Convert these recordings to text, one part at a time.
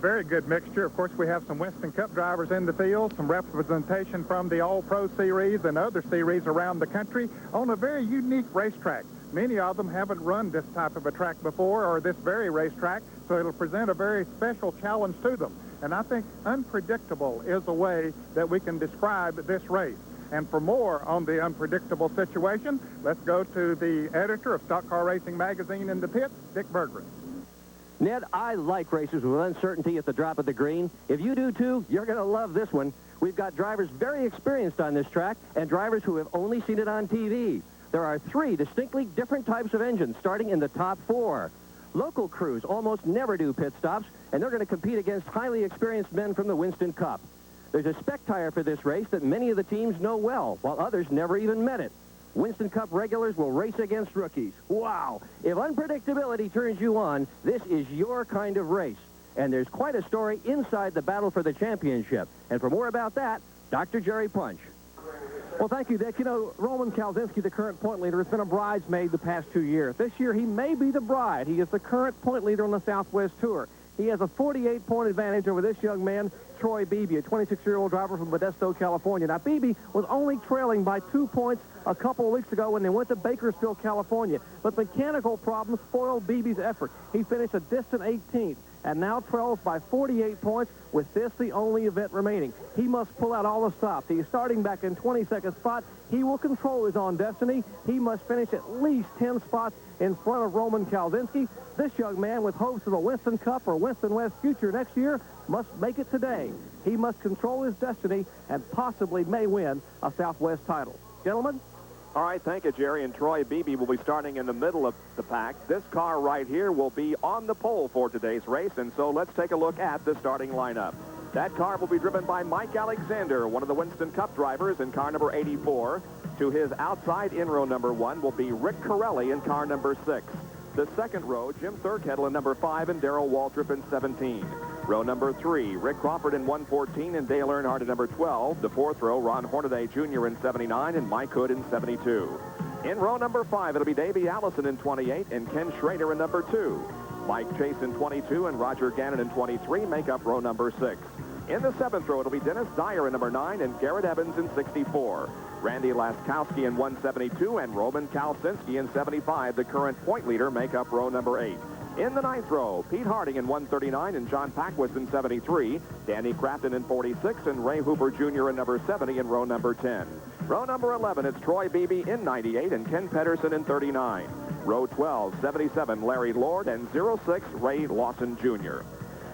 Very good mixture. Of course, we have some Winston Cup drivers in the field, some representation from the All-Pro Series and other series around the country on a very unique racetrack. Many of them haven't run this type of a track before, or this very racetrack, so it'll present a very special challenge to them. And I think unpredictable is a way that we can describe this race. And for more on the unpredictable situation, let's go to the editor of Stock Car Racing Magazine in the pits, Dick Berggren. Ned, I like races with uncertainty at the drop of the green. If you do too, you're going to love this one. We've got drivers very experienced on this track and drivers who have only seen it on TV. There are 3 distinctly different types of engines starting in the top 4. Local crews almost never do pit stops, and they're going to compete against highly experienced men from the Winston Cup. There's a spec tire for this race that many of the teams know well, while others never even met it. Winston Cup regulars will race against rookies. Wow! If unpredictability turns you on, this is your kind of race. And there's quite a story inside the battle for the championship. And for more about that, Dr. Jerry Punch. Well, thank you, Dick. You know, Roman Kalzinski, the current point leader, has been a bridesmaid the past 2 years. This year, he may be the bride. He is the current point leader on the Southwest Tour. He has a 48-point advantage over this young man, Troy Beebe, a 26-year-old driver from Modesto, California. Now, Beebe was only trailing by 2 points a couple of weeks ago when they went to Bakersfield, California. But mechanical problems foiled Beebe's effort. He finished a distant 18th and now trails by 48 points with this the only event remaining. He must pull out all the stops. He's starting back in 22nd spot. He will control his own destiny. He must finish at least 10 spots in front of Roman Kalzinski. This young man with hopes of a Winston Cup or Winston West future next year must make it today. He must control his destiny and possibly may win a Southwest title. Gentlemen? All right, thank you, Jerry. And Troy Beebe will be starting in the middle of the pack. This car right here will be on the pole for today's race, and so let's take a look at the starting lineup. That car will be driven by Mike Alexander, one of the Winston Cup drivers in car number 84. To his outside in row number 1 will be Rick Corelli in car number 6. The second row, Jim Thurkettle in number 5 and Daryl Waltrip in 17. Row number 3, Rick Crawford in 114 and Dale Earnhardt in number 12. The fourth row, Ron Hornaday Jr. in 79 and Mike Hood in 72. In row number 5, it'll be Davey Allison in 28 and Ken Schrader in number 2. Mike Chase in 22 and Roger Gannon in 23 make up row number 6. In the seventh row, it'll be Dennis Dyer in number 9 and Garrett Evans in 64. Randy Laskowski in 172 and Roman Kalzinski in 75, the current point leader, make up row number 8. In the ninth row, Pete Harding in 139 and John Packwist in 73, Danny Crafton in 46 and Ray Hooper Jr. in number 70 in row number 10. Row number 11, it's Troy Beebe in 98 and Ken Pedersen in 39. Row 12, 77, Larry Lord and 06, Ray Lawson Jr.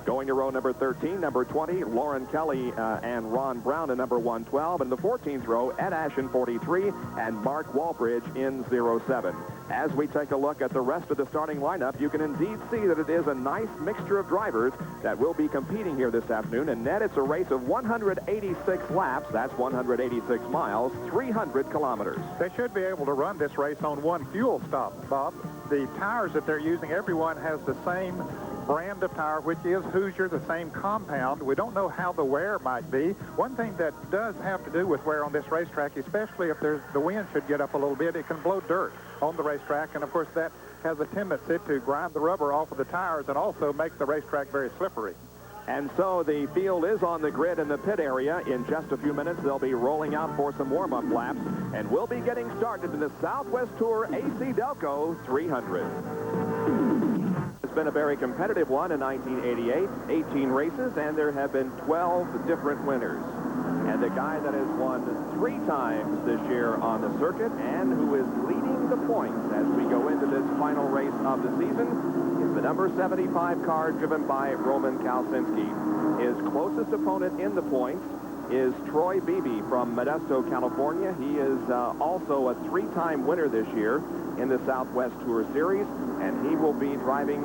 Going to row number 13, number 20, Lauren Kelly and Ron Brown in number 112. And the 14th row, Ed Ash in 43 and Mark Walbridge in 07. As we take a look at the rest of the starting lineup, you can indeed see that it is a nice mixture of drivers that will be competing here this afternoon. And Ned, it's a race of 186 laps. That's 186 miles, 300 kilometers. They should be able to run this race on one fuel stop, Bob. The tires that they're using, everyone has the same brand of tire, which is Hoosier, the same compound. We don't know how the wear might be. One thing that does have to do with wear on this racetrack, especially if the wind should get up a little bit, it can blow dirt on the racetrack, and of course that has a tendency to grind the rubber off of the tires and also make the racetrack very slippery. And so the field is on the grid in the pit area. In just a few minutes, they'll be rolling out for some warm-up laps, and we'll be getting started in the Southwest Tour AC-Delco 300. It's been a very competitive one in 1988, 18 races, and there have been 12 different winners. And the guy that has won 3 times this year on the circuit and who is leading the points as we go into this final race of the season is the number 75 car driven by Roman Kalzinski. His closest opponent in the points is Troy Beebe from Modesto, California. He is also a 3-time winner this year in the Southwest Tour Series, and he will be driving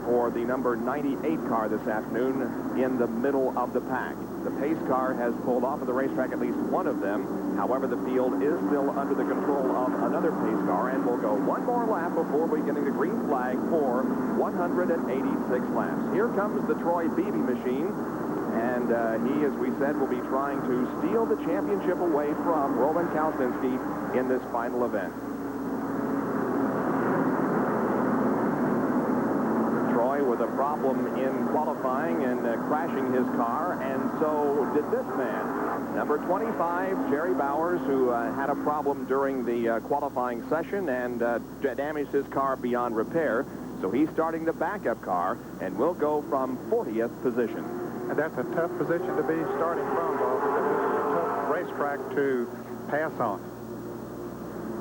for the number 98 car this afternoon in the middle of the pack. The pace car has pulled off of the racetrack, at least one of them. However, the field is still under the control of another pace car, and we'll go one more lap before we getting the green flag for 186 laps. Here comes the Troy Beebe machine, and he, as we said, will be trying to steal the championship away from Roman Kalzinski in this final event. Troy with with a problem in qualifying and crashing his car, and so did this man. Number 25, Jerry Bowers, who had a problem during the qualifying session and damaged his car beyond repair. So he's starting the backup car and will go from 40th position. And that's a tough position to be starting from, Bob, because it's a tough racetrack to pass on.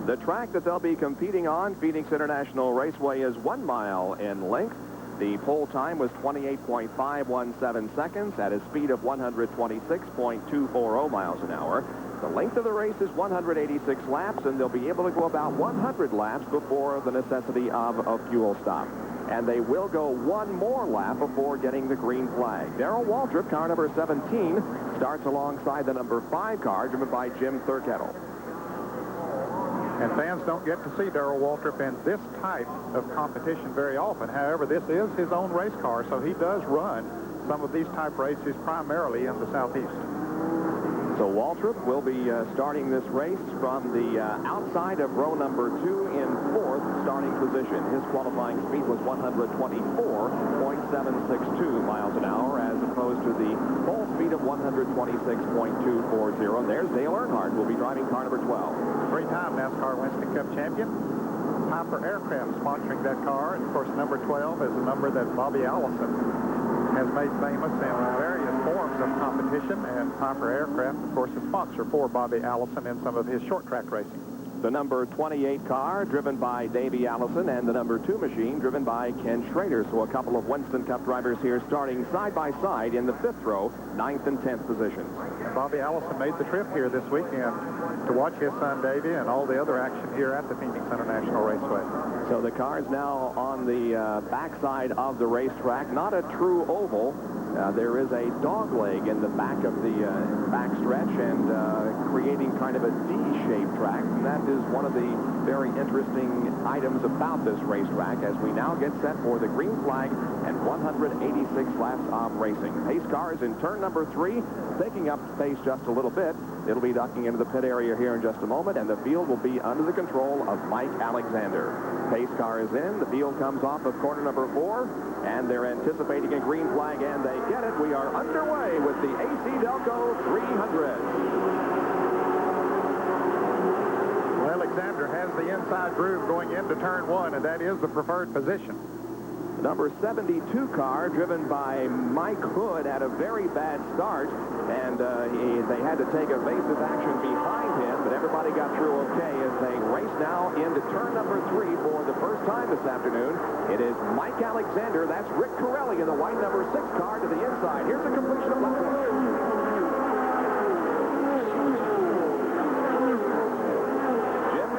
The track that they'll be competing on, Phoenix International Raceway, is 1 mile in length. The pole time was 28.517 seconds at a speed of 126.240 miles an hour. The length of the race is 186 laps, and they'll be able to go about 100 laps before the necessity of a fuel stop. And they will go one more lap before getting the green flag. Daryl Waltrip, car number 17, starts alongside the number 5 car, driven by Jim Thurkettle. And fans don't get to see Daryl Waltrip in this type of competition very often. However, this is his own race car, so he does run some of these type races primarily in the Southeast. So Waltrip will be starting this race from the outside of row number 2 in 4th starting position. His qualifying speed was 124.762 miles an hour as opposed to the pole speed of 126.240. There's Dale Earnhardt, who will be driving car number 12. Three-time NASCAR Winston Cup champion. Piper Aircraft sponsoring that car. And, of course, number 12 is a number that Bobby Allison has made famous in various forms of competition, and Piper Aircraft, of course, is a sponsor for Bobby Allison in some of his short-track racing. The number 28 car driven by Davey Allison, and the number 2 machine driven by Ken Schrader. So a couple of Winston Cup drivers here starting side by side in the 5th row, 9th and 10th positions. And Bobby Allison made the trip here this weekend to watch his son Davey and all the other action here at the Phoenix International Raceway. So the car is now on the backside of the racetrack, not a true oval. There is a dog leg in the back of the backstretch and creating kind of a D-shaped track. And that is one of the very interesting items about this racetrack as we now get set for the green flag and 186 laps of racing. Pace car is in turn number 3, taking up pace just a little bit. It'll be ducking into the pit area here in just a moment, and the field will be under the control of Mike Alexander. Pace car is in. The field comes off of corner number 4, and they're anticipating a green flag, and they get it. We are underway with the AC-Delco 300. Well, Alexander has the inside groove going into turn 1, and that is the preferred position. Number 72 car, driven by Mike Hood, had a very bad start, and they had to take evasive action behind him, but everybody got through okay as they race now into turn number 3 for the first time this afternoon. It is Mike Alexander. That's Rick Corelli in the white number 6 car to the inside. Here's the completion of lap 1.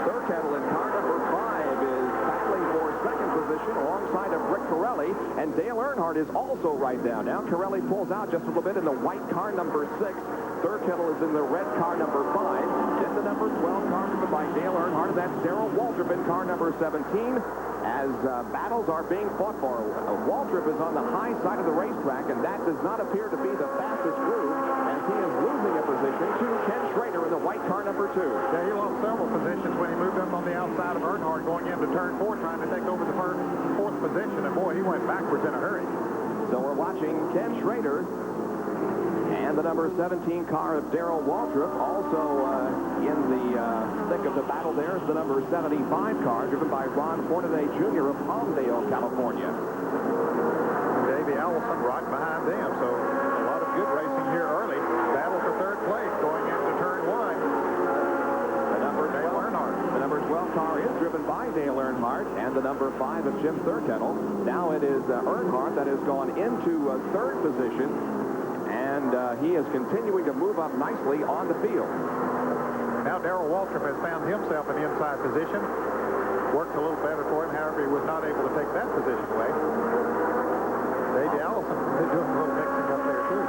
Thurkettle in car number 5 is battling for second position alongside of Rick Corelli, and Dale Earnhardt is also right down. Now Corelli pulls out just a little bit in the white car number 6. Thurkettle is in the red car number 5. Then the number 12 car driven by Dale Earnhardt, and that's Daryl Waltrip in car number 17. As battles are being fought for, Waltrip is on the high side of the racetrack, and that does not appear to be the fastest groove, as he is losing a position to Ken Schrader in the white car number 2. Yeah, he lost several positions when he moved up on the outside of Earnhardt going into turn 4, trying to take over the fourth position, and boy, he went backwards in a hurry. So we're watching Ken Schrader and the number 17 car of Daryl Waltrip. Also in the thick of the battle there is the number 75 car driven by Ron Fornaday Jr. of Palmdale, California. And Davey Allison right behind them, so a lot of good racing here early. Battle for third place going into turn 1. The number 12 car is driven by Dale Earnhardt and the number 5 of Jim Thurkettle. Now it is Earnhardt that has gone into third position, and he is continuing to move up nicely on the field. Now Daryl Waltrip has found himself an inside position. Worked a little better for him, however, he was not able to take that position away. Davey Allison is doing a little mixing up there, too.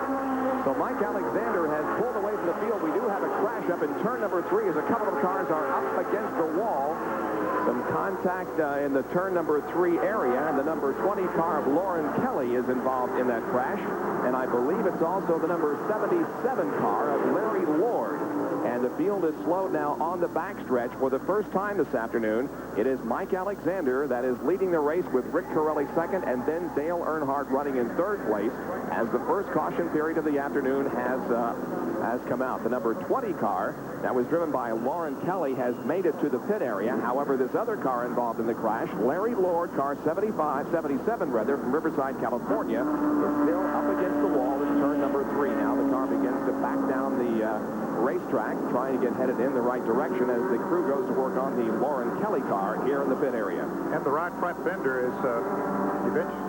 So Mike Alexander has pulled away from the field. We do have a crash up in turn number 3 as a couple of cars are up against the wall. Some contact in the turn number 3 area, and the number 20 car of Lauren Kelly is involved in that crash. And I believe it's also the number 77 car of Larry Lord. And the field is slowed now on the backstretch for the first time this afternoon. It is Mike Alexander that is leading the race with Rick Corelli second, and then Dale Earnhardt running in third place as the first caution period of the afternoon has come out. The number 20 car that was driven by Lauren Kelly has made it to the pit area. However, this other car involved in the crash, Larry Lord, car 77 rather, from Riverside, California, is still up against the wall in turn number 3 now. The car begins to back down the racetrack, trying to get headed in the right direction as the crew goes to work on the Lauren Kelly car here in the pit area. And the right front fender is eventually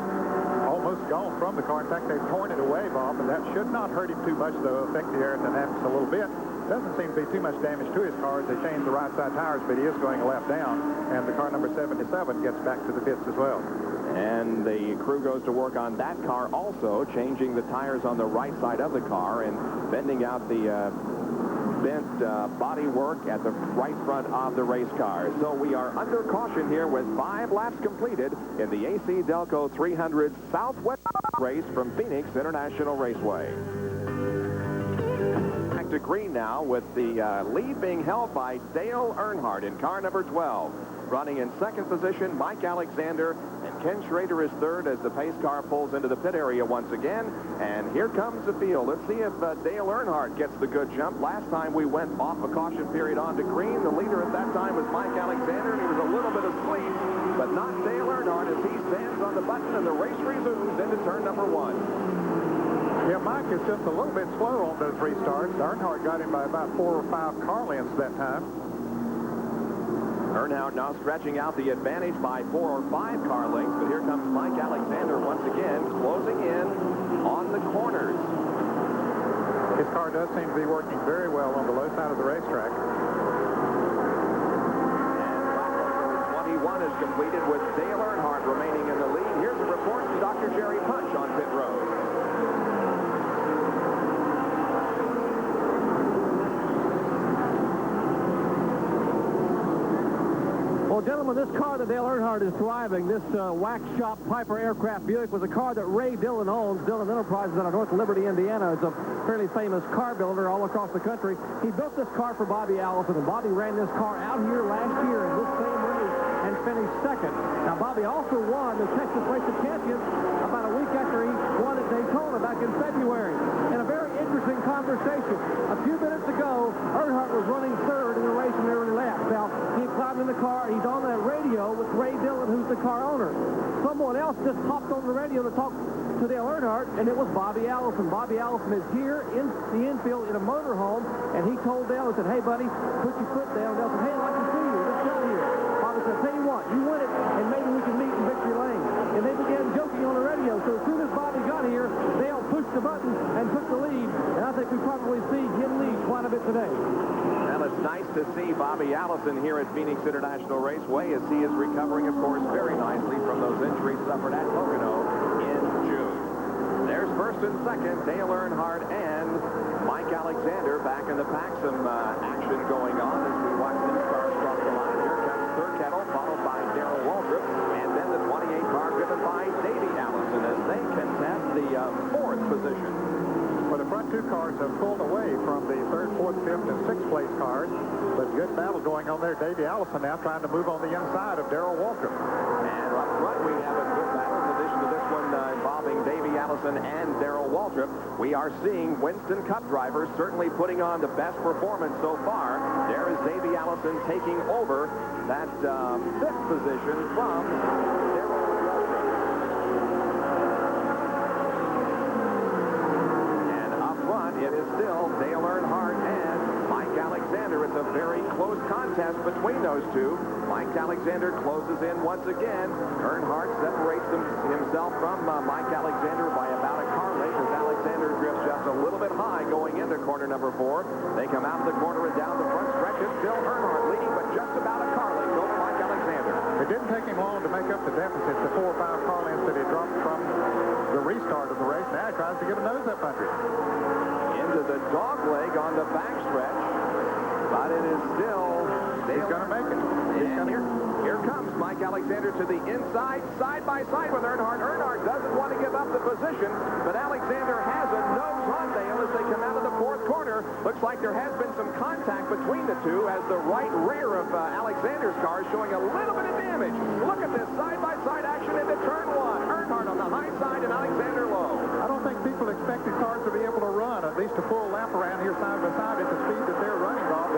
almost gone from the car. In fact, they've torn it away, Bob, and that should not hurt him too much, though, affect the aerodynamics a little bit. Doesn't seem to be too much damage to his car as they change the right side tires, but he is going a lap down, and the car number 77 gets back to the pits as well. And the crew goes to work on that car also, changing the tires on the right side of the car and bending out the bent body work at the right front of the race car. So we are under caution here with 5 laps completed in the AC-Delco 300 Southwest race from Phoenix International Raceway. Back to green now with the lead being held by Dale Earnhardt in car number 12. Running in second position, Mike Alexander, and Ken Schrader is third as the pace car pulls into the pit area once again. And here comes the field. Let's see if Dale Earnhardt gets the good jump. Last time we went off a caution period onto green, the leader at that time was Mike Alexander, and he was a little bit asleep, but not Dale Earnhardt as he stands on the button and the race resumes into turn number 1. Yeah, Mike is just a little bit slow on those restarts. Earnhardt got him by about 4 or 5 car lengths that time. Earnhardt now stretching out the advantage by 4 or 5 car lengths, but here comes Mike Alexander once again, closing in on the corners. His car does seem to be working very well on the low side of the racetrack. And 21 is completed with Dale Earnhardt remaining in the lead. Here's a report from Dr. Jerry Punch on pit road. Well, gentlemen, this car that Dale Earnhardt is driving, this wax shop Piper aircraft Buick, was a car that Ray Dillon owns. Dillon Enterprises out of North Liberty, Indiana. It's a fairly famous car builder all across the country. He built this car for Bobby Allison, and Bobby ran this car out here last year in this same race and finished second. Now, Bobby also won the Texas Race of Champions about a week after he won at Daytona back in February. And a very interesting conversation. A few minutes ago, Earnhardt was running third in the race in the early laps. Now, he climbed in the car. He's on that radio with Ray Dillon, who's the car owner. Someone else just hopped on the radio to talk to Dale Earnhardt, and it was Bobby Allison. Bobby Allison is here in the infield in a motorhome, and he told Dale, he said, "Hey, buddy, put your foot down." Dale said, "Hey, I'd like to see you. Let's get here." Bobby said, "Tell you what, you win it, and maybe we can meet in victory lane." And they began joking on the radio. So as soon as Bobby got here, Dale pushed the button and took the lead. And I think we probably see him lead quite a bit today. Well, it's nice to see Bobby Allison here at Phoenix International Raceway as he is recovering, of course, very nicely from those injuries suffered at Pocono in June. There's first and second, Dale Earnhardt and Mike Alexander back in the pack. Some action going on as we watch these cars cross the line. Here comes Third Kettle, followed by Daryl Waltrip, and then the 28 car driven by Davey Allison as they contest the 4th position. Well, the front 2 cars have pulled away from the 3rd, 4th, 5th, and 6th place cars, but good battle going on there. Davey Allison now trying to move on the inside of Daryl Waltrip. And up front, we have a good battle. In addition to this one involving Davey Allison and Daryl Waltrip, we are seeing Winston Cup drivers certainly putting on the best performance so far. There is Davey Allison taking over that 5th position from Daryl Waltrip. And up front, it is still Dale Earnhardt and Mike Alexander. It's a very close contest between those two. Mike Alexander closes in once again. Earnhardt separates himself from Mike Alexander by about a car length as Alexander drifts just a little bit high going into corner number 4. They come out of the corner and down the front stretch. It's still Earnhardt leading, but just about a car length over Mike Alexander. It didn't take him long to make up the deficit, the 4 or 5 car lengths that he dropped from the restart of the race. Now he tries to get a nose-up under it. Into the dog leg on the backstretch, but it is still He's going to make it. And here comes Mike Alexander to the inside, side by side with Earnhardt. Earnhardt doesn't want to give up the position, but Alexander has a nose on Dale as they come out of the 4th corner. car. Looks like there has been some contact between the two as the right rear of Alexander's car is showing a little bit of damage. Look at this side-by-side action into turn one. Earnhardt on the high side and Alexander low. I don't think people expected cars to be able to run at least a full lap around here side by side at the speed that they're running, Bob.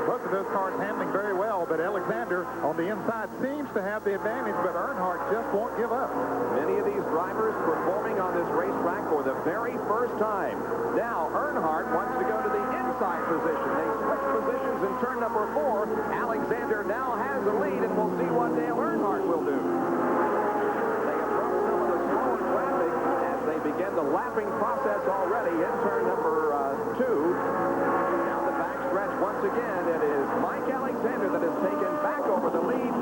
Both of those cars handling very well, but Alexander on the inside seems to have the advantage, but Earnhardt just won't give up. Many of these drivers performing on this racetrack for the very first time. Now Earnhardt wants to go to the inside position. They switch positions in turn number 4. Alexander now has the lead, and we'll see what Dale Earnhardt will do. They approach some of the slower traffic as they begin the lapping process already in turn number 2. Down the backstretch once again, it is Mike Alexander that has taken back over the lead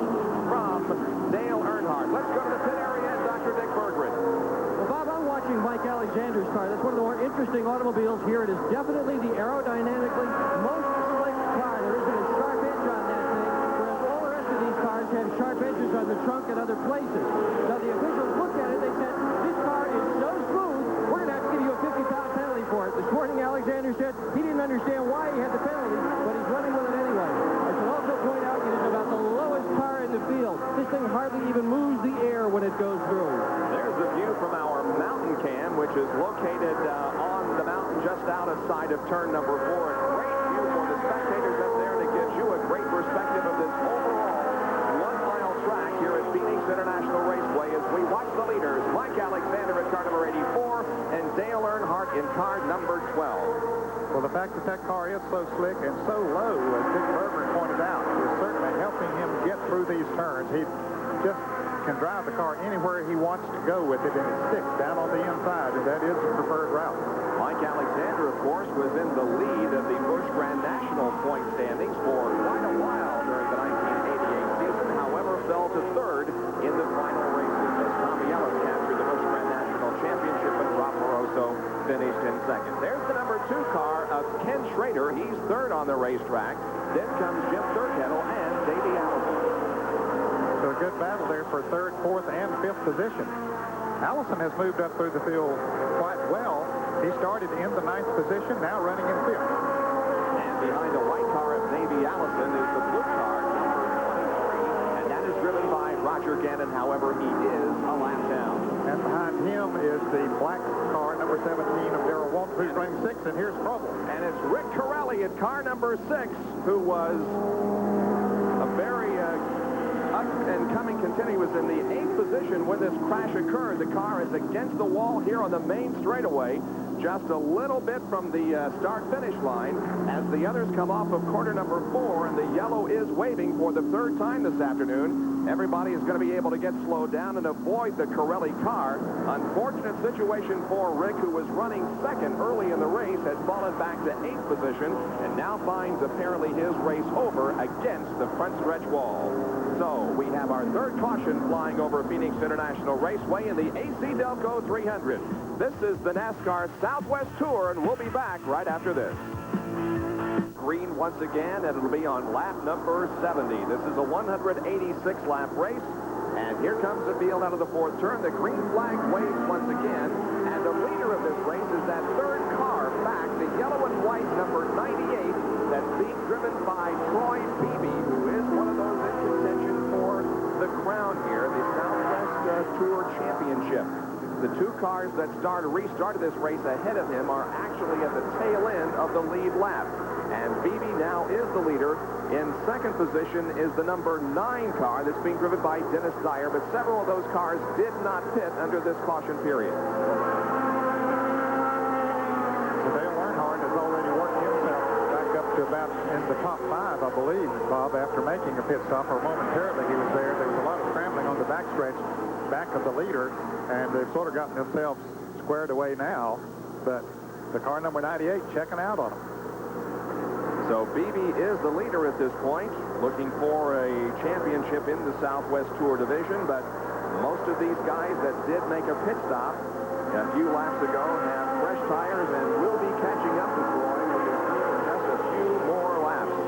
from Dale Earnhardt. Let's go to the pit area and Dr. Dick Berggren. Well, Bob, I'm watching Mike Alexander's car. That's one of the more interesting automobiles here. It is definitely the aerodynamically most slick car. There isn't a sharp edge on that thing, whereas all the rest of these cars have sharp edges on the trunk and other places. Now, the officials looked at it. They said, this car is so smooth, we're going to have to give you a 50-pound penalty for it. This morning, Alexander said he didn't understand why he had the penalty, but he's running with it anyway. I should also point out it is about the lowest car in the field. This thing hardly even moves the air when it goes through. There's a view from our mountain cam, which is located on the mountain just outside of turn number 4. A great view for the spectators up there to give you a great perspective of this overall one-mile track here at Phoenix International Raceway as we watch the leaders, Mike Alexander in car number 84 and Dale Earnhardt in car number 12. Well, the fact that that car is so slick and so low, as Dick Berggren pointed out, is certainly helping him get through these turns. He just can drive the car anywhere he wants to go with it, and it sticks down on the inside, and that is the preferred route. Mike Alexander, of course, was in the lead of the Busch Grand National point standings for quite a while during the 1988 season, however, fell to third in the final races as Tommy Ellis captured the Busch Grand National Championship and Rob Moroso finished in second. There's the number 2 car of Ken Schrader. He's third on the racetrack. Then comes Jim Thurkettle and Davey Allison. So a good battle there for 3rd, 4th, and 5th position. Allison has moved up through the field quite well. He started in the 9th position, now running in 5th. And behind the white car of Davey Allison is the blue car, number 23, and that is driven by Roger Gannon. However, he is a lap down. And behind him is the black car, number 17 of Daryl Waltrip, who's running 6th, and here's trouble. And it's Rick Corelli at car number 6, who was a very up-and-coming contender. He was in the 8th position when this crash occurred. The car is against the wall here on the main straightaway, just a little bit from the start-finish line as the others come off of corner number 4, and the yellow is waving for the 3rd time this afternoon. Everybody is going to be able to get slowed down and avoid the Corelli car. Unfortunate situation for Rick, who was running 2nd early in the race, has fallen back to 8th position and now finds apparently his race over against the front stretch wall. So we have our 3rd caution flying over Phoenix International Raceway in the AC-Delco 300. This is the NASCAR Southwest Tour, and we'll be back right after this. Green once again, and it'll be on lap number 70. This is a 186-lap race, and here comes the field out of the 4th turn. The green flag waves once again, and the leader of this race is that 3rd car back, the yellow and white number 98, that's being driven by Troy Beebe, who is one of those in contention for the crown here, the Southwest Tour Championship. The 2 cars that restarted this race ahead of him are actually at the tail end of the lead lap. And Beebe now is the leader. In 2nd position is the number 9 car that's being driven by Dennis Dyer, but several of those cars did not pit under this caution period. Dale Earnhardt has already worked himself back up to about in the top 5, I believe, Bob, after making a pit stop, or momentarily he was there. There was a lot of scrambling on the backstretch back of the leader, and they've sort of gotten themselves squared away now, but the car number 98 checking out on them. So Beebe is the leader at this point, looking for a championship in the Southwest Tour division, but most of these guys that did make a pit stop a few laps ago have fresh tires and will be catching up to Troy with just a few more laps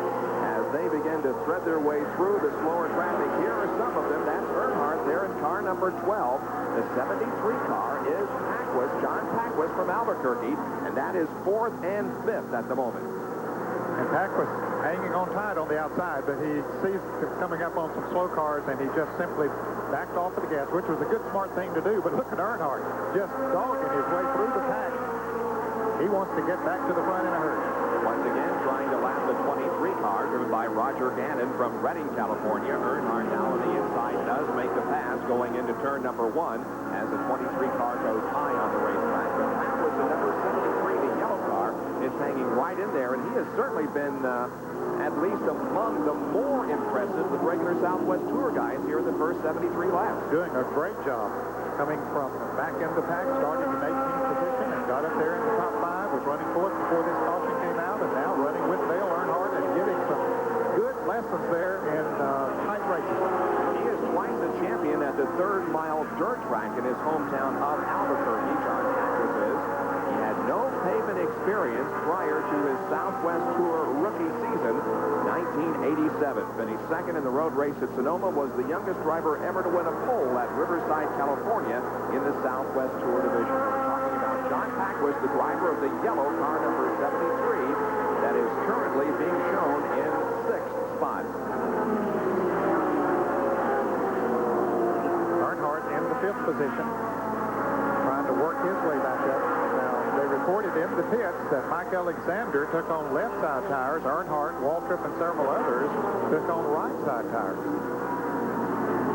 as they begin to thread their way through the slower traffic. Here are some of them. That's Earnhardt there in car number 12. The 73 car is John Packwis from Albuquerque, and that is 4th and 5th at the moment. And Packwis hanging on tight on the outside, but he sees coming up on some slow cars, and he just simply backed off of the gas, which was a good, smart thing to do. But look at Earnhardt, just dogging his way through the pack. He wants to get back to the front in a hurry. Once again, trying to lap the 23 car, driven by Roger Gannon from Redding, California. Earnhardt now on the inside does make the pass going into turn number 1 as the 23 car goes high on the racetrack. But that was the number 73, the yellow car, is hanging right in there, and he has certainly been at least among the more impressive of the regular Southwest Tour guys here in the first 73 laps. Doing a great job coming from back in the pack, starting in 18th position and got up there in the top 5, was running 4th before this caution came out, and now running with Dale Earnhardt and giving some good lessons there in tight races. He is twice a champion at the 3rd mile dirt track in his hometown of Albuquerque. John Packwis is. He had no pavement experience prior to his Southwest Tour rookie season, 1987. Finished 2nd in the road race at Sonoma, was the youngest driver ever to win a pole at Riverside, California in the Southwest Tour division. We're talking about John Packwis, the driver of the yellow car number 73 that is currently being shown in 6th spot. Earnhardt in the 5th position, trying to work his way back up. Now, they reported in the pits that Mike Alexander took on left side tires. Earnhardt, Waltrip, and several others took on right side tires.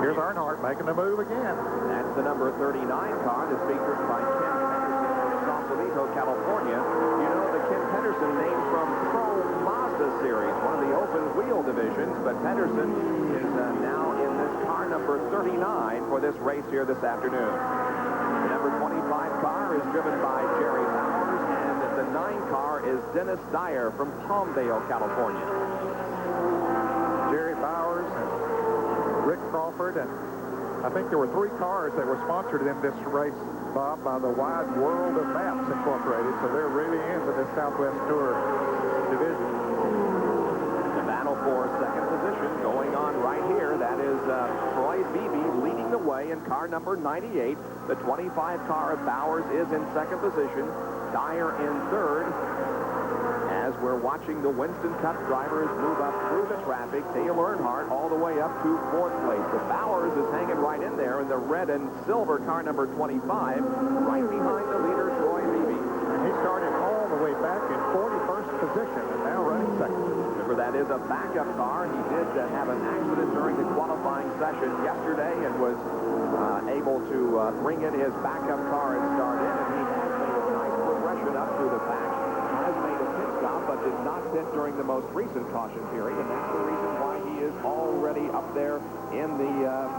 Here's Earnhardt making the move again. That's the number 39 car that's featured by Ken Pedersen from Sausalito, California. You know the Ken Pedersen name from Pro Mazda series, one of the open wheel divisions, but Pedersen is now in this car number 39 for this race here this afternoon. The number 25 car is driven by Jerry Bowers, and the 9 car is Dennis Dyer from Palmdale, California. Jerry Bowers and Rick Crawford, and I think there were 3 cars that were sponsored in this race, Bob, by the Wide World of Maps Incorporated, so they're really into this Southwest Tour division. The battle for 2nd position going on right here. That is Troy Beebe leading the way in car number 98. The 25 car of Bowers is in 2nd position. Dyer in 3rd. As we're watching the Winston Cup drivers move up through the traffic, Dale Earnhardt all the way up to 4th place. The Bowers is hanging right in there in the red and silver car number 25, right behind the leader, Troy Beebe. And he started all the way back in 41st position and now running 2nd. Remember, that is a backup car. He did have an accident during the qualifying session yesterday and was able to bring in his backup car and start in, and he has made a nice progression up through the pack. Has made a pit stop, but did not pit during the most recent caution period, and that's the reason why he is already up there in the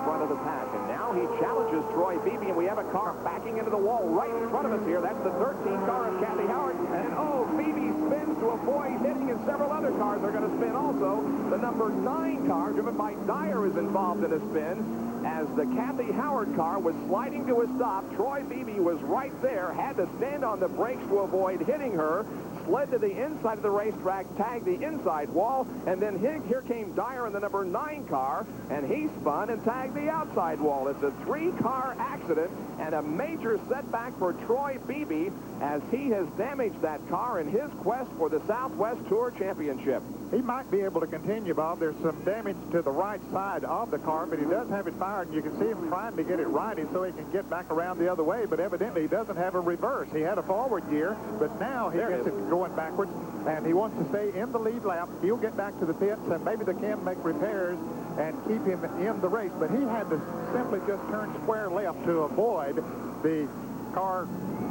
front of the pack. And now he challenges Troy Beebe, and we have a car backing into the wall right in front of us here. That's the 13 car of Kathy Howard, and Beebe spins to avoid hitting, and several other cars are going to spin also. The number 9 car, driven by Dyer, is involved in a spin. As the Kathy Howard car was sliding to a stop, Troy Beebe was right there, had to stand on the brakes to avoid hitting her, slid to the inside of the racetrack, tagged the inside wall, and then here came Dyer in the number 9 car, and he spun and tagged the outside wall. It's a 3-car accident and a major setback for Troy Beebe as he has damaged that car in his quest for the Southwest Tour Championship. He might be able to continue, Bob. There's some damage to the right side of the car, but he does have it fired, and you can see him trying to get it righty so he can get back around the other way, but evidently he doesn't have a reverse. He had a forward gear, but now he gets it going backwards, and he wants to stay in the lead lap. He'll get back to the pits, and maybe they can make repairs and keep him in the race, but he had to simply just turn square left to avoid the car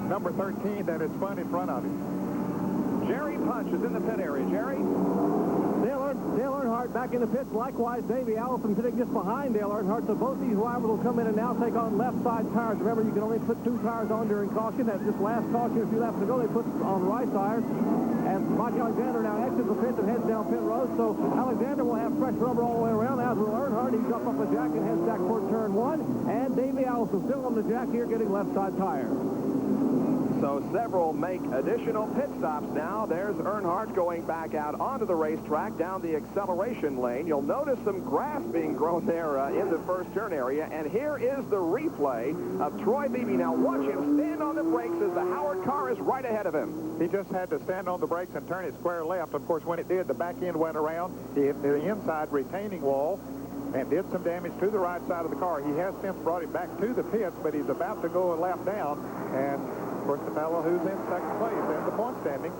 number 13 that is spun in front of him. Jerry Punch is in the pit area. Jerry? Dale Earnhardt back in the pits. Likewise, Davey Allison sitting just behind Dale Earnhardt. So both these drivers will come in and now take on left side tires. Remember, you can only put 2 tires on during caution. That's just last caution a few laps ago. They put on the right tires. As Mike Alexander now exits the pit and heads down pit road. So Alexander will have fresh rubber all the way around. As will Earnhardt. He jumps off the jack and heads back toward turn 1. And Davey Allison still on the jack here getting left side tires. So so several make additional pit stops now. There's Earnhardt going back out onto the racetrack down the acceleration lane. You'll notice some grass being grown there in the first turn area. And here is the replay of Troy Beebe. Now watch him stand on the brakes as the Howard car is right ahead of him. He just had to stand on the brakes and turn it square left. Of course, when it did, the back end went around. He hit the inside retaining wall and did some damage to the right side of the car. He has since brought it back to the pits, but he's about to go a lap down. And, of course, the fellow who's in second place in the point standing.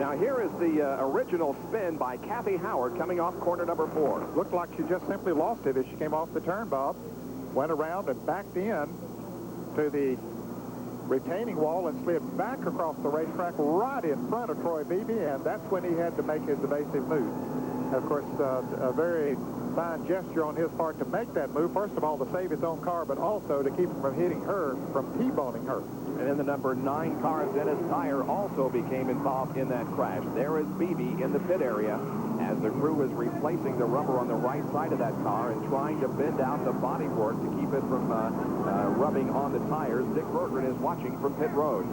Now, here is the original spin by Kathy Howard coming off corner number 4. Looked like she just simply lost it as she came off the turn, Bob. Went around and backed in to the retaining wall and slid back across the racetrack right in front of Troy Beebe, and that's when he had to make his evasive move. Of course, a very fine gesture on his part to make that move. First of all, to save his own car, but also to keep him from hitting her, from T-boning her. And in the number 9 car, Dennis Dyer also became involved in that crash. There is Beebe in the pit area as the crew is replacing the rubber on the right side of that car and trying to bend out the bodywork to keep it from rubbing on the tires. Dick Berggren is watching from pit road.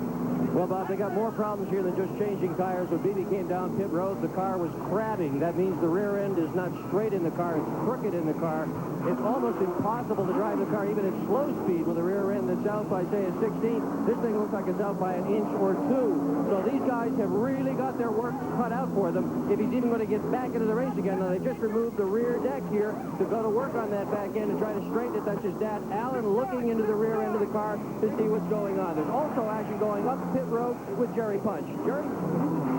Well, Bob, they got more problems here than just changing tires. When Beebe came down pit road, the car was crabbing. That means the rear end is not straight in the car. It's crooked in the car. It's almost impossible to drive the car even at slow speed with a rear end that's out by, say, a 16. This thing looks like it's out by an inch or 2. So these guys have really got their work cut out for them if he's even going to get back into the race again. Now, they just removed the rear deck here to go to work on that back end and try to straighten it. That's his dad, Alan, looking into the rear end of the car to see what's going on. There's also action going up pit road with Jerry Punch. Jerry?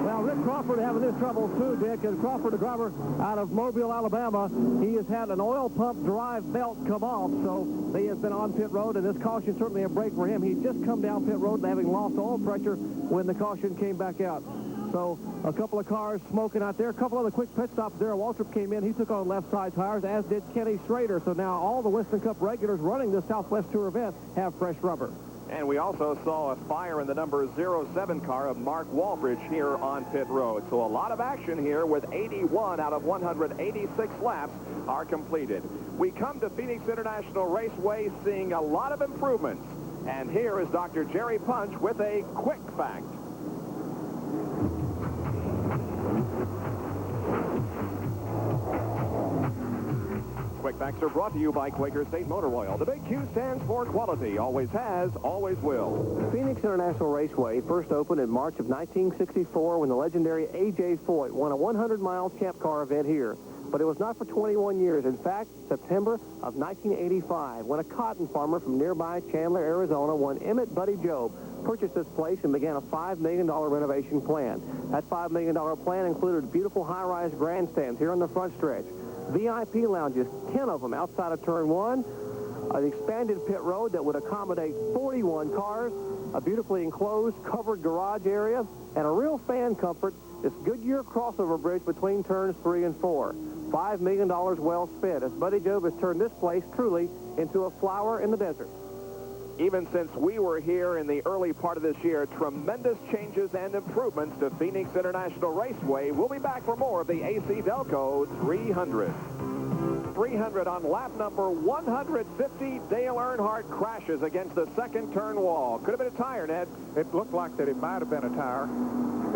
Well, Rick Crawford having this trouble too, Dick. And Crawford, a driver out of Mobile, Alabama, he has had an oil pump drive belt come off, so he has been on pit road, and this caution certainly a break for him. He just come down pit road having lost oil pressure when the caution came back out. So a couple of cars smoking out there. A couple other quick pit stops. Daryl Waltrip came in. He took on left side tires, as did Kenny Schrader. So now all the Winston Cup regulars running the Southwest Tour event have fresh rubber. And we also saw a fire in the number 07 car of Mark Walbridge here on pit road. So a lot of action here with 81 out of 186 laps are completed. We come to Phoenix International Raceway seeing a lot of improvements. And here is Dr. Jerry Punch with a quick fact. Quick Facts are brought to you by Quaker State Motor Oil. The big Q stands for quality. Always has, always will. Phoenix International Raceway first opened in March of 1964 when the legendary A.J. Foyt won a 100-mile champ car event here. But it was not for 21 years. In fact, September of 1985, when a cotton farmer from nearby Chandler, Arizona, one Emmett Buddy Job, purchased this place and began a $5 million renovation plan. That $5 million plan included beautiful high-rise grandstands here on the front stretch, VIP lounges, 10 of them outside of Turn 1, an expanded pit road that would accommodate 41 cars, a beautifully enclosed covered garage area, and a real fan comfort, this Goodyear crossover bridge between Turns 3 and 4. $5 million well spent, as Buddy Job has turned this place truly into a flower in the desert. Even since we were here in the early part of this year, tremendous changes and improvements to Phoenix International Raceway. We'll be back for more of the AC-Delco 300. 300 on lap number 150. Dale Earnhardt crashes against the second turn wall. Could have been a tire, Ned. It looked like that it might have been a tire.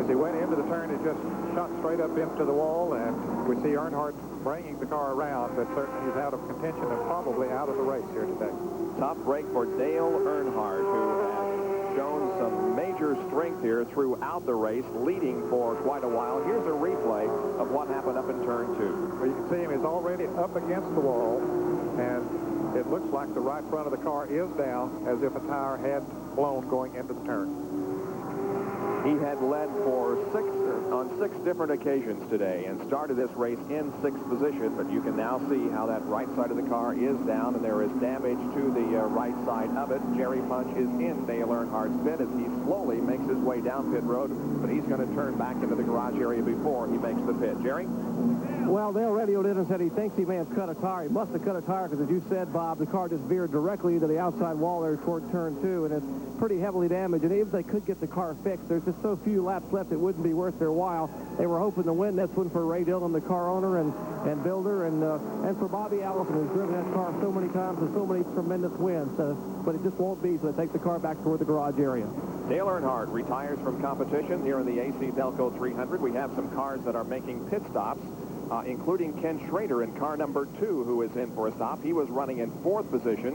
As he went into the turn, it just shot straight up into the wall, and we see Earnhardt bringing the car around, but certainly he's out of contention and probably out of the race here today. Tough break for Dale Earnhardt, who has shown some major strength here throughout the race, leading for quite a while. Here's a replay of what happened up in turn 2. Well, you can see him is already up against the wall, and it looks like the right front of the car is down, as if a tire had blown going into the turn. He had led on six different occasions today and started this race in 6th position, but you can now see how that right side of the car is down and there is damage to the right side of it. Jerry Punch is in Dale Earnhardt's pit as he slowly makes his way down pit road, but he's going to turn back into the garage area before he makes the pit. Jerry? Well, Dale radioed in and said he thinks he may have cut a tire. He must have cut a tire because, as you said, Bob, the car just veered directly into the outside wall there toward turn 2, and it's pretty heavily damaged. And even if they could get the car fixed, there's just so few laps left, it wouldn't be worth their while. They were hoping to win this one for Ray Dillon, the car owner and builder, and for Bobby Allison, who's driven that car so many times with so many tremendous wins. But it just won't be, so they take the car back toward the garage area. Dale Earnhardt retires from competition here in the AC-Delco 300. We have some cars that are making pit stops, including Ken Schrader in car number 2, who is in for a stop. He was running in 4th position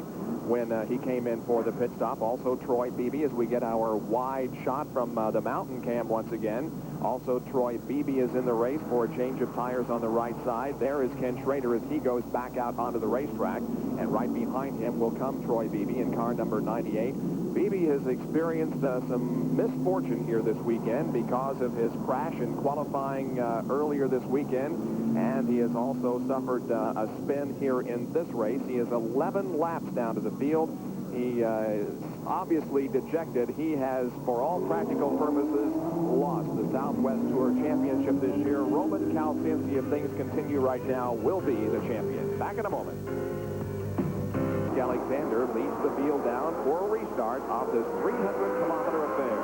when he came in for the pit stop. Also, Troy Beebe, as we get our wide shot from the mountain cam once again. Also, Troy Beebe is in the race for a change of tires on the right side. There is Ken Schrader as he goes back out onto the racetrack. And right behind him will come Troy Beebe in car number 98. Beebe has experienced some misfortune here this weekend because of his crash in qualifying earlier this weekend, and he has also suffered a spin here in this race. He is 11 laps down to the field. He is obviously dejected. He has, for all practical purposes, lost the Southwest Tour Championship this year. Roman Kalsinski, if things continue right now, will be the champion. Back in a moment. Alexander leads the field down for a restart of this 300-kilometer affair.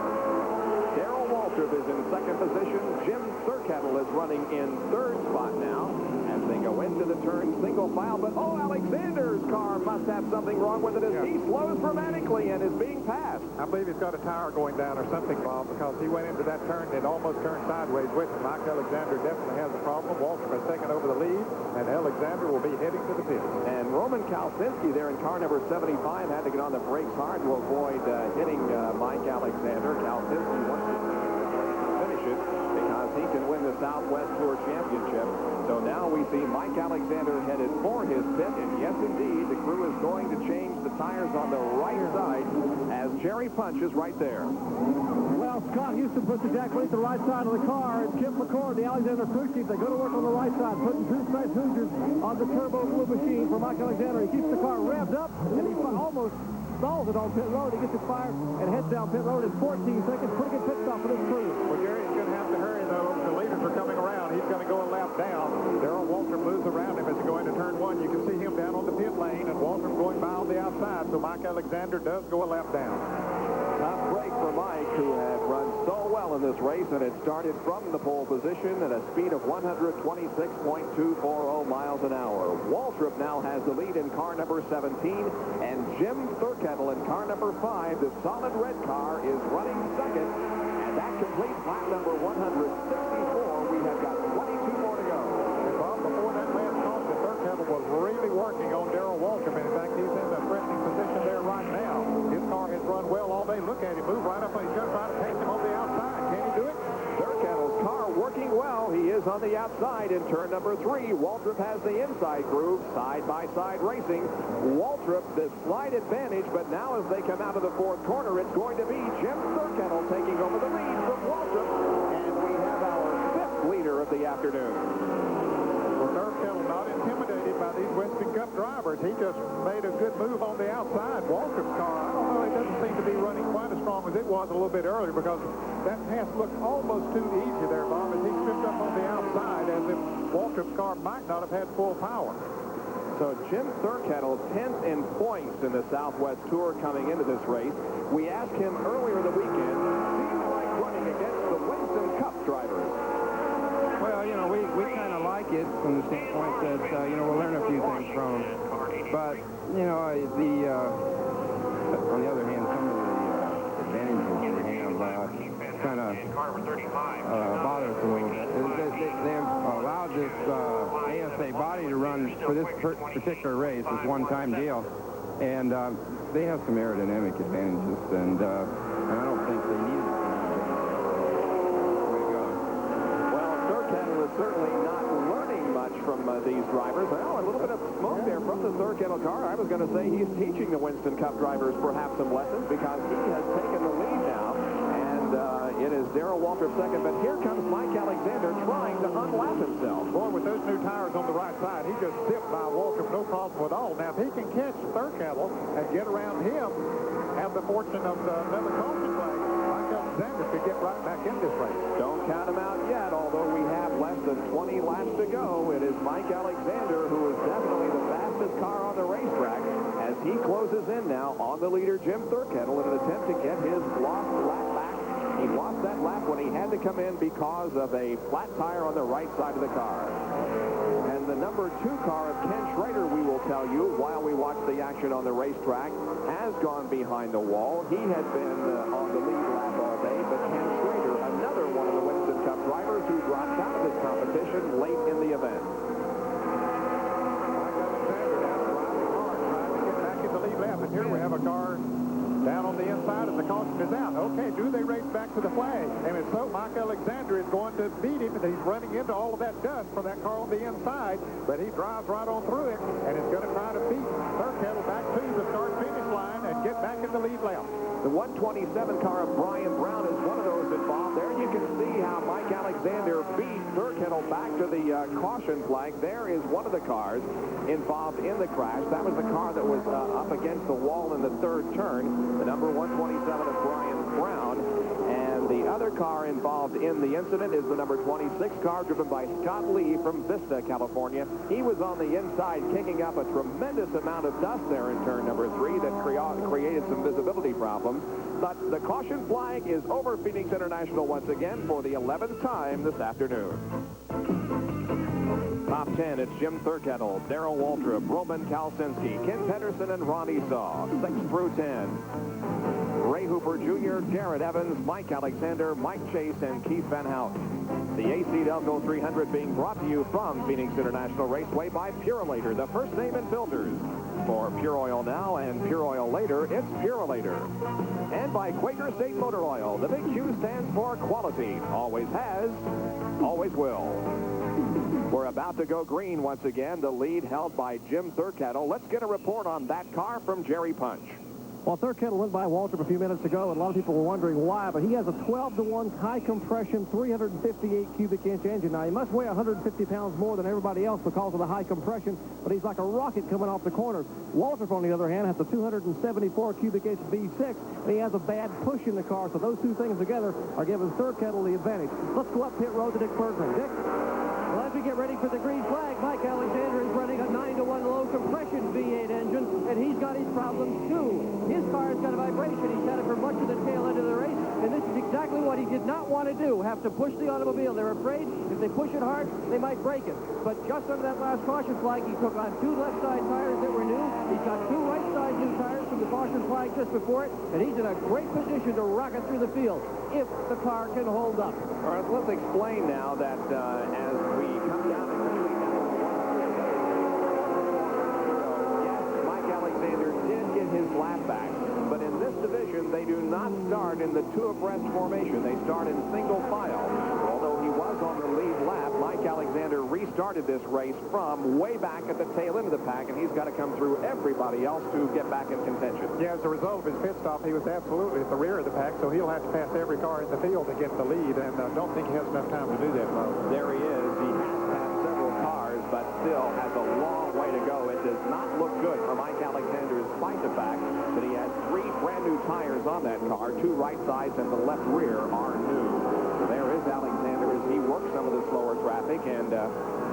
Daryl Waltrip is in 2nd position. Jim Thurkettle is running in 3rd spot now as they go into the turn single file. But, oh, Alexander's car must have something wrong with it as he slows dramatically and is being passed. I believe he's got a tire going down or something, Bob, because he went into that turn and it almost turned sideways with him. Mike Alexander definitely has a problem. Waltrip has taken over the lead, and Alexander will be heading to the pits. And Roman Kalsinski there in car number 75 had to get on the brakes hard to avoid hitting Mike Alexander. Kalsinski wants to finish it because he can win the Southwest Tour Championship. So now we see Mike Alexander headed for his pit, and yes, indeed, the crew is going to change the tires on the right side as Jerry Punch is right there. Well, Scott Houston puts the jack plate to the right side of the car, and Chip McCord, the Alexander crew chief, they go to work on the right side, putting 2 striped Hoosiers on the turbo blue machine for Mike Alexander. He keeps the car revved up, and he almost stalls it on pit road. He gets it fired and heads down pit road in 14 seconds. Pretty good pit stop for this crew. Well, Jerry's going to have to hurry, though. The leaders are coming around. He's going to go a lap down. Daryl Waltrip moves around him as he goes into turn 1. You can see him down on the pit lane, and Waltrip going by on the outside. So Mike Alexander does go a lap down. Tough break for Mike, who had run so well in this race, and it started from the pole position at a speed of 126.240 miles an hour. Waltrip now has the lead in car number 17, and Jim Thurkettle in car number 5. The solid red car is running 2nd, and that completes lap number 164. We have got 22 more to go. And Bob, before that last caution, Thurkettle was really working on Daryl Waltrip. In fact, he's in a threatening position there right now. His car has run well all day. Look at him move right up, and he's going to try to take him on the outside. Can he do it? Thurkettle's car working well. He is on the outside in turn number 3. Waltrip has the inside groove. Side-by-side racing. Waltrip, the slight advantage, but now as they come out of the 4th corner, it's going to be Jim Thurkettle taking over the lead from Waltrip. And we have our 5th leader of the afternoon. Well, Thurkettle not intimidated by these Western Cup drivers. He just made a good move on the outside. Waltrip's car, I don't know, it doesn't seem to be running quite as strong as it was a little bit earlier because that pass looked almost too easy there, Bob, as he tripped up on the outside as if Waltrip's car might not have had full power. So Jim Thurkettle, 10th in points in the Southwest Tour coming into this race. We asked him earlier in the weekend, do you like running against the Winston Cup drivers? Well, you know, we kind of like it from the standpoint that, you know, we'll learn a few things from them. But, you know, on the other hand, some of the advantages we have kind of bother us a little bit. They've allowed this ASA body to run for this particular race, this one-time deal. And they have some aerodynamic advantages, and I don't think they need it. Certainly not learning much from these drivers. Well, a little bit of smoke there from the Thurkettle car. I was going to say he's teaching the Winston Cup drivers perhaps some lessons because he has taken the lead now. And it is Daryl Waltrip 2nd. But here comes Mike Alexander trying to unlap himself. Boy, with those new tires on the right side, he just zipped by Waltrip, no problem at all. Now, if he can catch Thurkettle and get around him, have the fortune of another caution flag, Mike Alexander could get right back in this race. Don't count him out yet, although we have less than 20 laps to go. It is Mike Alexander, who is definitely the fastest car on the racetrack, as he closes in now on the leader, Jim Thurkettle, in an attempt to get his lost lap back. He lost that lap when he had to come in because of a flat tire on the right side of the car. And the number 2 car of Ken Schrader, we will tell you, while we watch the action on the racetrack, has gone behind the wall. He had been on the lead lap all day, but Ken Schrader, another one of the Winston Cup drivers who dropped out of this competition late in the event. And here we have a car down on the inside as the caution is out. Okay, do they race back to the flag? And if so, Mike Alexander is going to beat him, and he's running into all of that dust from that car on the inside, but he drives right on through it, and is going to try to beat Thurkettle back to the start-finish line and get back in the lead lap. The 127 car of Brian Brown is one of those involved. There you can see how Mike Alexander beat Thurkettle back to the caution flag. There is one of the cars involved in the crash. That was the car that was up against the wall in the third turn, the number 127 of Brian Brown. And the other car involved in the incident is the number 26 car driven by Scott Lee from Vista, California. He was on the inside kicking up a tremendous amount of dust there in turn number 3 that created some visibility problems. But the caution flag is over Phoenix International once again for the 11th time this afternoon. Top 10, it's Jim Thurkettle, Daryl Waltrip, Roman Kalsinski, Ken Pedersen, and Ronnie Saw. 6 through 10. Ray Hooper Jr., Jared Evans, Mike Alexander, Mike Chase, and Keith Van Houten. The AC-Delco 300 being brought to you from Phoenix International Raceway by Purolator, the first name in filters. For Pure Oil now and Pure Oil later, it's Purolator. And by Quaker State Motor Oil, the big Q stands for quality. Always has, always will. We're about to go green once again, the lead held by Jim Thurkettle. Let's get a report on that car from Jerry Punch. Well, Thurkettle went by Waltrip a few minutes ago, and a lot of people were wondering why, but he has a 12-to-1 high-compression, 358 cubic inch engine. Now, he must weigh 150 pounds more than everybody else because of the high compression, but he's like a rocket coming off the corners. Waltrip, on the other hand, has a 274 cubic inch V6, and he has a bad push in the car, so those two things together are giving Thurkettle the advantage. Let's go up pit road to Dick Bergman. Dick? Well, as we get ready for the green flag, Mike Alexander is running a 9-to-1 low-compression V8 engine, and he's got his problems, too. His car has got a vibration. He's had it for much of the tail end of the race, and this is exactly what he did not want to do, have to push the automobile. They're afraid if they push it hard, they might break it. But just under that last caution flag, he took on 2 left-side tires that were new. He's got 2 right-side new tires from the caution flag just before it, and he's in a great position to rocket through the field if the car can hold up. All right, let's explain now that as we come down and complete that. Yes, Mike Alexander did get his lap back, but in this division, they do not start in the 2 abreast formation. They start in single file. Although he was on the lead lap, Mike Alexander restarted this race from way back at the tail end of the pack, and he's got to come through everybody else to get back in contention. Yeah, as a result of his pit stop, he was absolutely at the rear of the pack, so he'll have to pass every car in the field to get the lead, and I don't think he has enough time to do that, Mo. There he is. He has passed several cars, but still has a long way to go. It does not look good for Mike Alexander, despite the fact that he has 3 brand-new tires on that car. 2 right sides and the left rear are new. So there is Alexander as he works some of the slower traffic and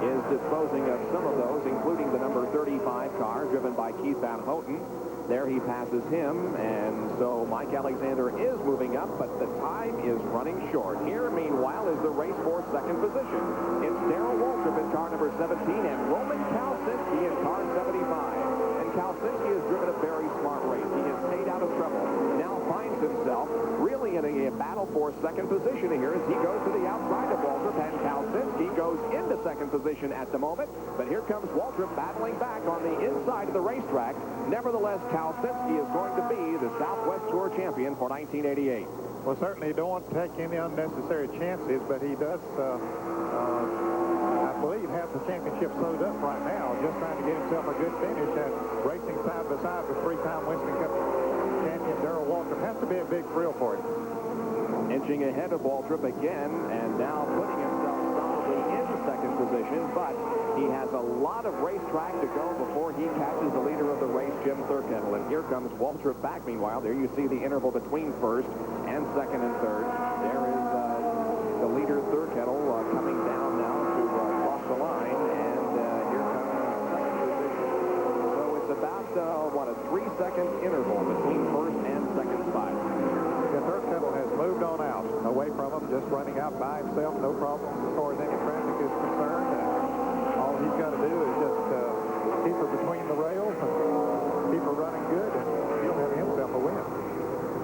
is disposing of some of those, including the number 35 car driven by Keith Van Houten. There he passes him, and so Mike Alexander is moving up, but the time is running short. Here, meanwhile, is the race for second position. It's Daryl Waltrip in car number 17 and Roman Kalsinski in car 75. And Kalsinski has driven a very smart race. He has stayed out of trouble. Now finds himself really in a battle for second position here as he goes to the outside of Waltrip, and Kalsinski goes into second position at the moment. But here comes Waltrip battling back on the inside of the racetrack. Nevertheless, Kalsinski is going to be the Southwest Tour champion for 1988. Well, certainly don't want to take any unnecessary chances, but he does, I believe, have the championship sewed up right now, just trying to get himself a good finish, and racing side by side with 3-time Winston Cup champion Daryl Waltrip has to be a big thrill for him. Inching ahead of Waltrip again, and now putting himself solidly in second position, but he has a lot of racetrack to go before he catches the leader of the race, Jim Thurkettle. And here comes Waltrip back. Meanwhile, there you see the interval between first and second and third. There is the leader, Thurkettle, coming down now to cross the line, and here comes second position. So it's about, a 3-second interval between first and second spot. Thurkettle has moved on out, away from him, just running out by himself, no problem as far as any traffic is concerned. All all he's got to do is just keep her between the rails and keep her running good, and he'll have himself a win.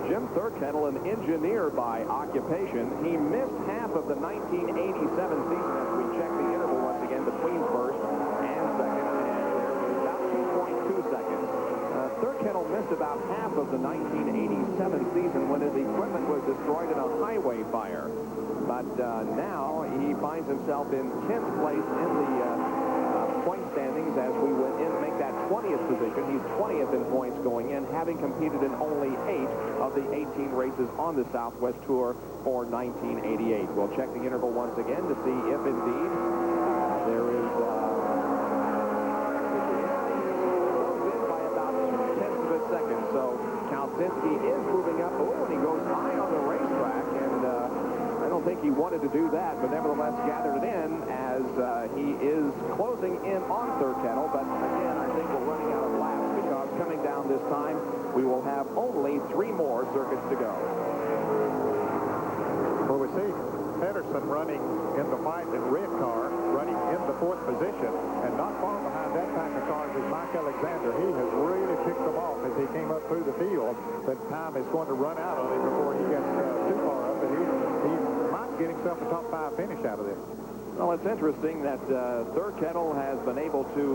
Jim Thurkettle, an engineer by occupation, he missed half of the 1987 season as we check the interval once again between first and second, and there is about 2.2 seconds. Thurkettle missed about half of the 1987 season when his equipment was destroyed in a highway fire. But now he finds himself in 10th place in the point standings as we would make that 20th position. He's 20th in points going in, having competed in only 8 of the 18 races on the Southwest Tour for 1988. We'll check the interval once again to see if indeed there is by about 0.2 of a second. So Kalsinski is moving up. Oh, and he goes high on the racetrack, and I don't think he wanted to do that, but nevertheless gathered it in as he is closing in on Thurkettle. But again, I think we're running out of laps because coming down this time, we will have only 3 more circuits to go. Well, we see Pedersen running in the white and red car, running in the 4th position, and not far behind that pack of cars is Mike Alexander. He has really picked them off as he came up through the field, but time is going to run out on him before he gets too far up, and he might get himself a top 5 finish out of this. Well, it's interesting that Thurkettle has been able to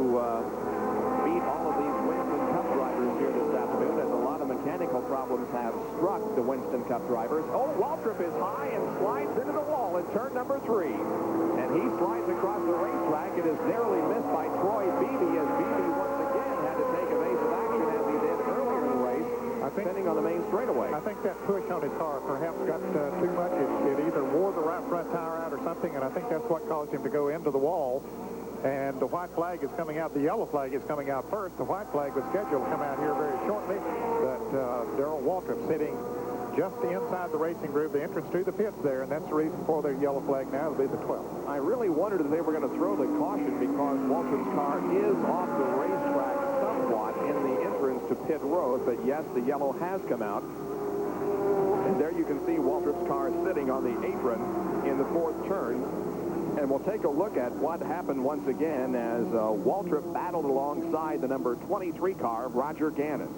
beat all of these Winston Cup drivers here this afternoon, as a lot of mechanical problems have struck the Winston Cup drivers. Oh, Waltrip is high and slides into the wall in turn number 3. And he slides across the racetrack. It is narrowly missed by Troy Beebe, as Beebe once again had to take evasive action as he did earlier in the race, spinning on the main straightaway. I think that push on his car perhaps got too much. It either wore the right front tire out or something, and I think that's what caused him to go into the wall. And the white flag is coming out. The yellow flag is coming out first. The white flag was scheduled to come out here very shortly, but Daryl Waltrip sitting just inside the racing group, the entrance to the pits there, and that's the reason for their yellow flag now. It'll be the 12th. I really wondered if they were going to throw the caution because Waltrip's car is off the racetrack somewhat in the entrance to pit road, but yes, the yellow has come out. And there you can see Waltrip's car sitting on the apron in the 4th turn. And we'll take a look at what happened once again as Waltrip battled alongside the number 23 car of Roger Gannon.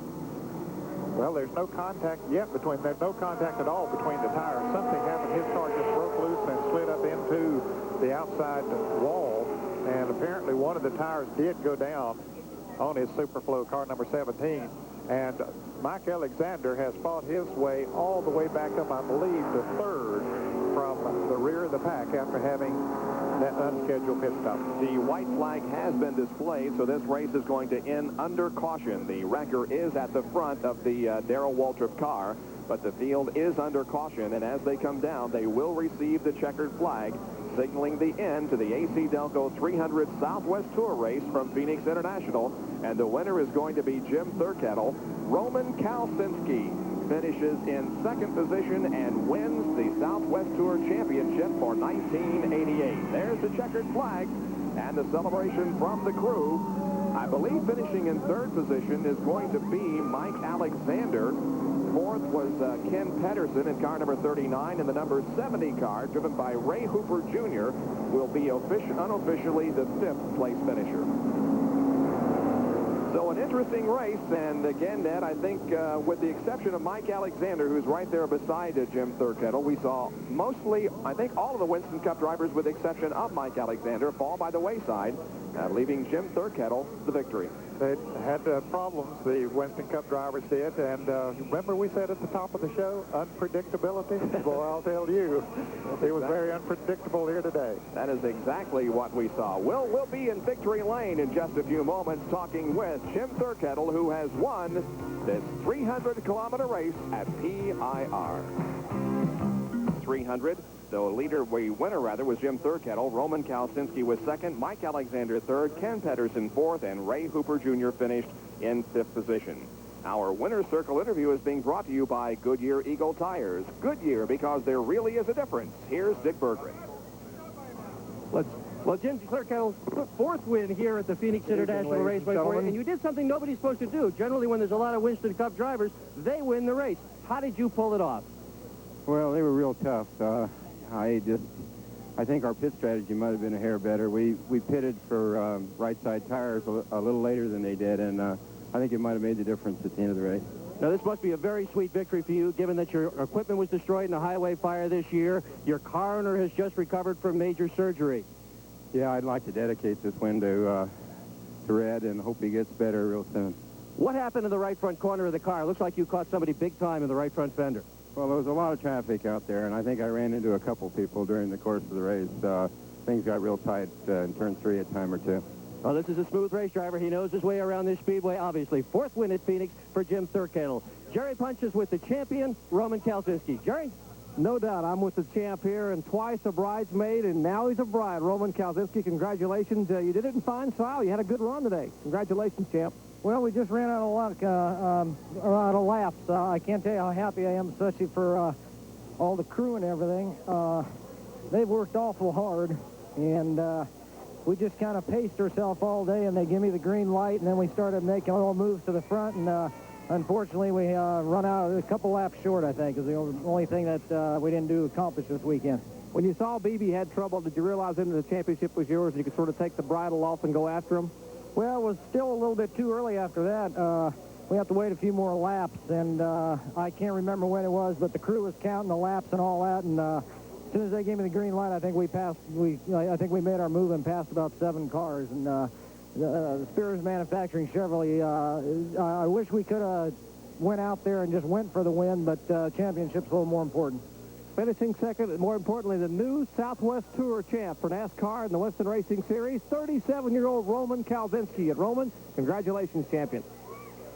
Well, there's no contact yet between them. No contact at all between the tires. Something happened. His car just broke loose and slid up into the outside wall. And apparently one of the tires did go down on his Superflow car number 17. And Mike Alexander has fought his way all the way back up, I believe, to 3rd from the rear of the pack after having that unscheduled pit stop. The white flag has been displayed, so this race is going to end under caution. The wrecker is at the front of the Daryl Waltrip car, but the field is under caution, and as they come down, they will receive the checkered flag, signaling the end to the AC-Delco 300 Southwest Tour race from Phoenix International, and the winner is going to be Jim Thurkettle. Roman Kalsinski finishes in 2nd position and wins the Southwest Tour Championship for 1988. There's the checkered flag and the celebration from the crew. I believe finishing in 3rd position is going to be Mike Alexander. 4th was Ken Pedersen in car number 39, and the number 70 car, driven by Ray Hooper Jr., will be unofficially the 5th place finisher. So an interesting race, and again, Ned, I think with the exception of Mike Alexander, who's right there beside Jim Thurkettle, we saw mostly, I think, all of the Winston Cup drivers, with the exception of Mike Alexander, fall by the wayside, leaving Jim Thurkettle the victory. They had problems, the Winston Cup drivers did, and remember we said at the top of the show, unpredictability? Boy, I'll tell you, it was very unpredictable here today. That is exactly what we saw. We'll be in victory lane in just a few moments, talking with Jim Thurkettle, who has won this 300-kilometer race at PIR. 300. The winner was Jim Thurkettle. Roman Kalsinski was 2nd, Mike Alexander 3rd, Ken Pedersen 4th, and Ray Hooper Jr. finished in 5th position. Our Winner's Circle interview is being brought to you by Goodyear Eagle Tires. Goodyear, because there really is a difference. Here's Dick Berggren. Well, Jim Thurkettle's 4th win here at the Phoenix International Raceway for you, and you did something nobody's supposed to do. Generally, when there's a lot of Winston Cup drivers, they win the race. How did you pull it off? Well, they were real tough. I I think our pit strategy might have been a hair better. We pitted for right side tires a little later than they did, and I think it might have made the difference at the end of the race. Now, this must be a very sweet victory for you, given that your equipment was destroyed in a highway fire this year. Your car owner has just recovered from major surgery. Yeah, I'd like to dedicate this win to Red and hope he gets better real soon. What happened in the right front corner of the car? It looks like you caught somebody big time in the right front fender. Well, there was a lot of traffic out there, and I think I ran into a couple people during the course of the race. Things got real tight in turn 3 a time or two. Well, this is a smooth race driver. He knows his way around this speedway, obviously. 4th win at Phoenix for Jim Thurkettle. Jerry Punch is with the champion, Roman Kalzinski. Jerry? No doubt. I'm with the champ here, and twice a bridesmaid, and now he's a bride. Roman Kalzinski, congratulations. You did it in fine style. You had a good run today. Congratulations, champ. Well, we just ran out of luck, out of laps. I can't tell you how happy I am, especially for all the crew and everything. They've worked awful hard, and we just kind of paced ourselves all day, and they give me the green light, and then we started making little moves to the front, and unfortunately we run out a couple laps short, I think, is the only thing that we didn't accomplish this weekend. When you saw Beebe had trouble, did you realize then the championship was yours and you could sort of take the bridle off and go after him? Well, it was still a little bit too early after that. We have to wait a few more laps, and I can't remember when it was, but the crew was counting the laps and all that, and as soon as they gave me the green light, I think we passed. I think we made our move and passed about 7 cars. And the Spears Manufacturing Chevrolet. I wish we could have went out there and just went for the win, but championship's a little more important. Finishing second, and more importantly, the new Southwest Tour champ for NASCAR in the Winston Racing Series, 37-year-old Roman Kalzinski. And Roman, congratulations, champion.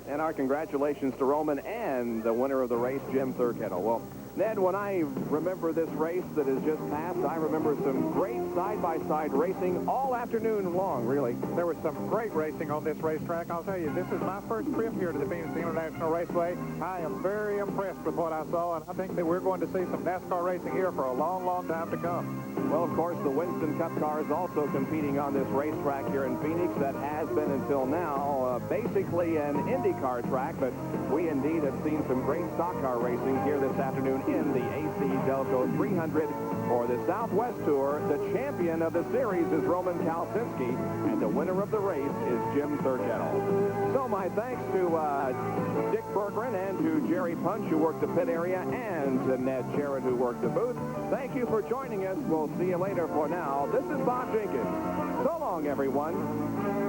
And our congratulations to Roman and the winner of the race, Jim Thurkettle. Well, Ned, when I remember this race that has just passed, I remember some great side-by-side racing all afternoon long, really. There was some great racing on this racetrack. I'll tell you, this is my first trip here to the Phoenix International Raceway. I am very impressed with what I saw, and I think that we're going to see some NASCAR racing here for a long, long time to come. Well, of course, the Winston Cup cars also competing on this racetrack here in Phoenix that has been until now basically an IndyCar track, but we indeed have seen some great stock car racing here this afternoon in the AC-Delco 300 for the Southwest Tour. The champion of the series is Roman Kalzinski, and the winner of the race is Jim Thurkettle. So my thanks to Dick Berggren and to Jerry Punch, who worked the pit area, and to Ned Jarrett, who worked the booth. Thank you for joining us. We'll see you later. For now, this is Bob Jenkins. So long, everyone.